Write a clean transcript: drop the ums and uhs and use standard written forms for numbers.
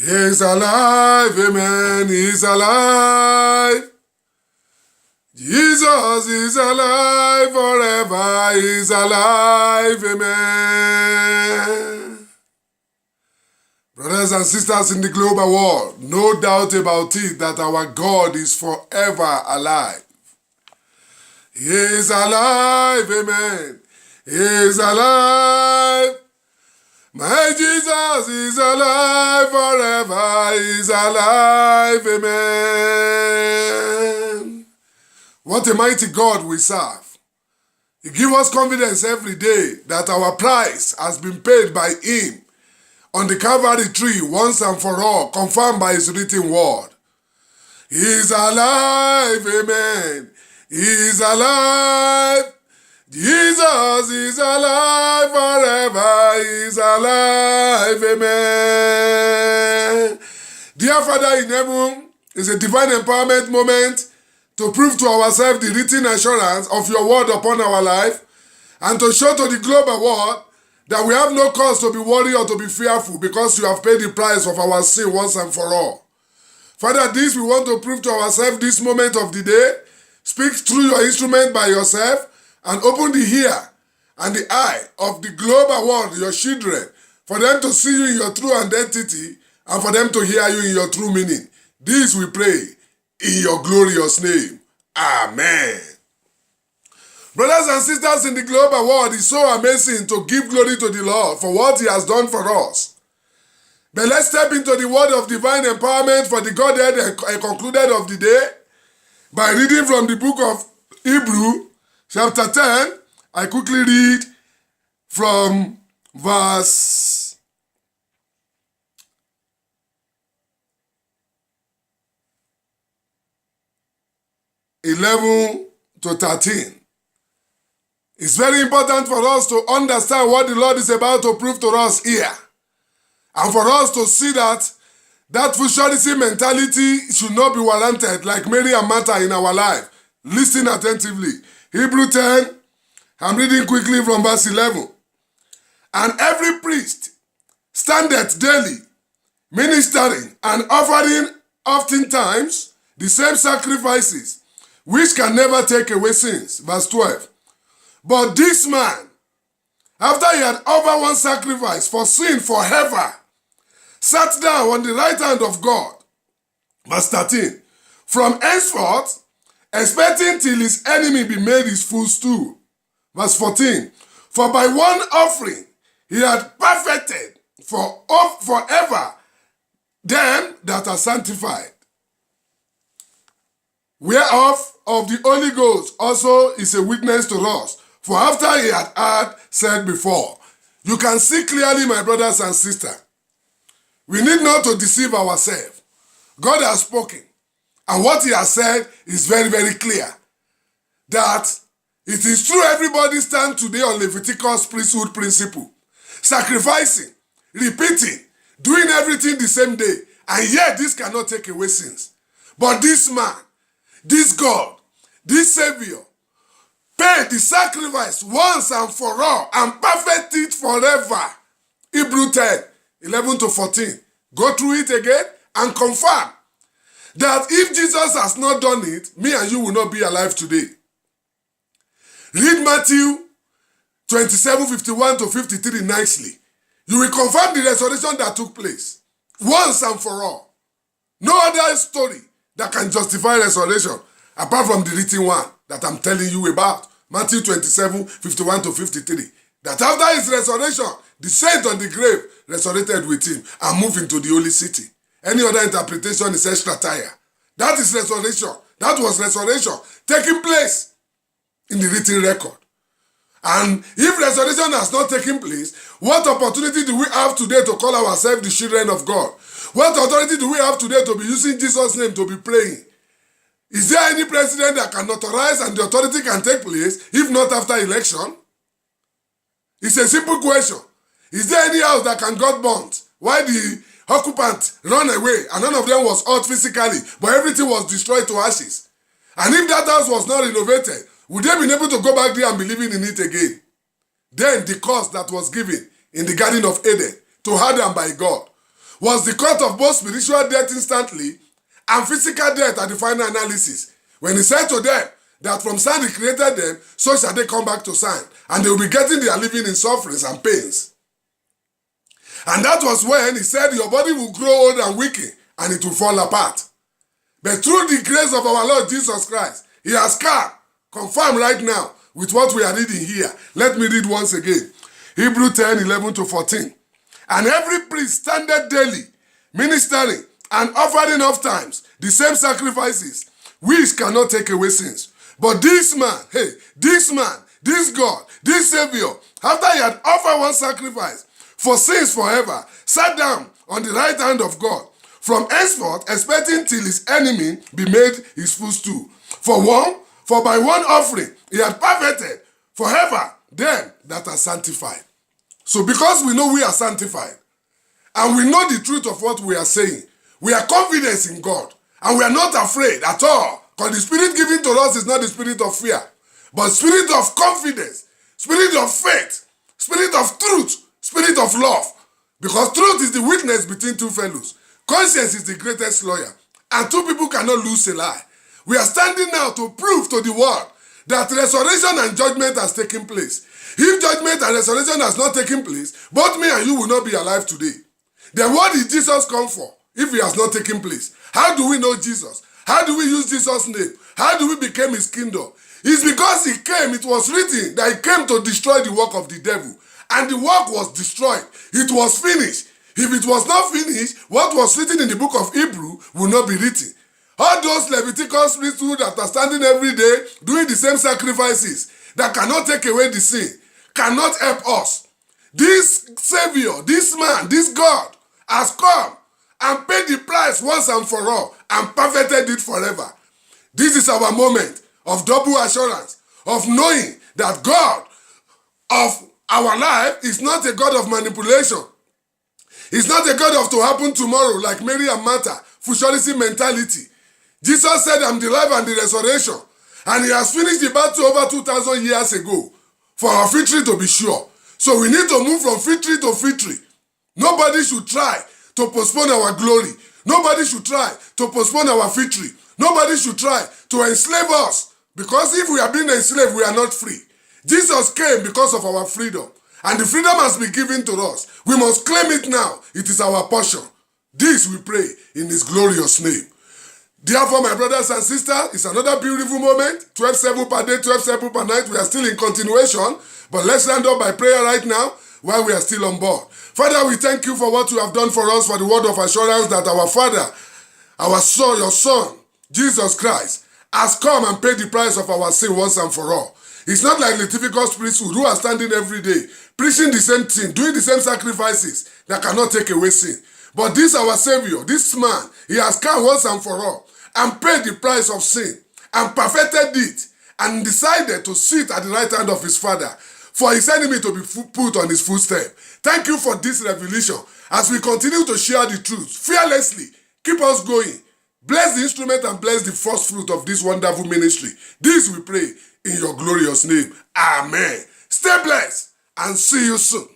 He's alive, amen, he's alive. Jesus is alive forever, he's alive, amen. Brothers and sisters in the global world, no doubt about it that our God is forever alive. He is alive, amen. He is alive. My Jesus is alive forever, he is alive, amen. What a mighty God we serve. He gives us confidence every day that our price has been paid by him on the Calvary tree once and for all, confirmed by his written word. He is alive, amen. He is alive. Jesus is alive forever, he is alive, amen. Dear Father in heaven, it's a divine empowerment moment to prove to ourselves the written assurance of your word upon our life and to show to the global world that we have no cause to be worried or to be fearful because you have paid the price of our sin once and for all. Father, this we want to prove to ourselves this moment of the day. Speak through your instrument by yourself and open the ear and the eye of the global world, your children, for them to see you in your true identity and for them to hear you in your true meaning. This we pray in your glorious name. Amen. Brothers and sisters in the global world, it's so amazing to give glory to the Lord for what he has done for us. But let's step into the word of divine empowerment for the Godhead concluded of the day by reading from the book of Hebrews, chapter 10. I quickly read from verse 11 to 13. It's very important for us to understand what the Lord is about to prove to us here. And for us to see that futuristic mentality should not be warranted like Mary and Martha in our life. Listen attentively. Hebrews 10, I'm reading quickly from verse 11. And every priest standeth daily, ministering and offering oftentimes the same sacrifices, which can never take away sins. Verse 12. But this man, after he had offered one sacrifice for sin forever, sat down on the right hand of God. Verse 13. From henceforth, expecting till his enemy be made his footstool. Verse 14. For by one offering he had perfected forever them that are sanctified. Whereof of the Holy Ghost also is a witness to us. For after he had said before, you can see clearly, my brothers and sisters, we need not to deceive ourselves. God has spoken. And what he has said is very, very clear. That it is true everybody stands today on Leviticus priesthood principle. Sacrificing, repeating, doing everything the same day. And yet this cannot take away sins. But this man, this God, this Savior, paid the sacrifice once and for all and perfect it forever. Hebrews 10, 11 to 14. Go through it again and confirm that if Jesus has not done it, me and you will not be alive today. Read Matthew 27, 51 to 53 nicely. You will confirm the resurrection that took place once and for all. No other story that can justify resurrection apart from the written one that I'm telling you about. Matthew 27, 51 to 53. That after his resurrection, the saint on the grave resurrected with him and moved into the holy city. Any other interpretation is extra tire. That is resurrection. That was resurrection taking place in the written record. And if resurrection has not taken place, what opportunity do we have today to call ourselves the children of God? What authority do we have today to be using Jesus' name to be praying? Is there any president that can authorize and the authority can take place if not after election? It's a simple question. Is there any house that can get burnt while the occupant ran away and none of them was hurt physically, but everything was destroyed to ashes? And if that house was not renovated, would they be able to go back there and be living in it again? Then the curse that was given in the Garden of Eden to Adam by God, was the cause of both spiritual death instantly and physical death at the final analysis. When he said to them that from sand he created them, so shall they come back to sand, and they will be getting their living in sufferings and pains. And that was when he said your body will grow old and weaken, and it will fall apart. But through the grace of our Lord Jesus Christ, he has come, confirmed right now with what we are reading here. Let me read once again. Hebrews 10:11-14. And every priest standeth daily, ministering and offering oft times the same sacrifices, which cannot take away sins. But this man, this God, this Savior, after he had offered one sacrifice for sins forever, sat down on the right hand of God, from henceforth expecting till his enemy be made his footstool. For by one offering he had perfected forever them that are sanctified. So because we know we are sanctified, and we know the truth of what we are saying, we are confident in God, and we are not afraid at all, because the spirit given to us is not the spirit of fear, but spirit of confidence, spirit of faith, spirit of truth, spirit of love. Because truth is the witness between two fellows. Conscience is the greatest lawyer, and two people cannot lose a lie. We are standing now to prove to the world that resurrection and judgment has taken place. If judgment and resurrection has not taken place, both me and you will not be alive today. Then what did Jesus come for if he has not taken place? How do we know Jesus? How do we use Jesus' name? How do we become his kingdom? It's because he came, it was written that he came to destroy the work of the devil. And the work was destroyed. It was finished. If it was not finished, what was written in the book of Hebrew will not be written. All those Leviticus priesthood that are standing every day doing the same sacrifices that cannot take away the sin, cannot help us. This Savior, this man, this God has come and paid the price once and for all and perfected it forever. This is our moment of double assurance, of knowing that God of our life is not a God of manipulation. It's not a God of to happen tomorrow like Mary and Martha, futuristic mentality. Jesus said, I'm the life and the resurrection. And he has finished the battle over 2,000 years ago for our victory to be sure. So we need to move from victory to victory. Nobody should try to postpone our glory. Nobody should try to postpone our victory. Nobody should try to enslave us. Because if we are being enslaved, we are not free. Jesus came because of our freedom. And the freedom has been given to us. We must claim it now. It is our portion. This we pray in his glorious name. Therefore, my brothers and sisters, it's another beautiful moment. 12-7 per day, 12-7 per night. We are still in continuation. But let's stand up by prayer right now while we are still on board. Father, we thank you for what you have done for us, for the word of assurance that our Father, our Son, your Son, Jesus Christ, has come and paid the price of our sin once and for all. It's not like Leviticus priesthood who are standing every day, preaching the same thing, doing the same sacrifices that cannot take away sin. But this our Savior, this man, he has come once and for all and paid the price of sin and perfected it and decided to sit at the right hand of his Father for his enemy to be put on his footstep. Thank you for this revelation. As we continue to share the truth fearlessly, keep us going. Bless the instrument and bless the first fruit of this wonderful ministry. This we pray in your glorious name. Amen. Stay blessed and see you soon.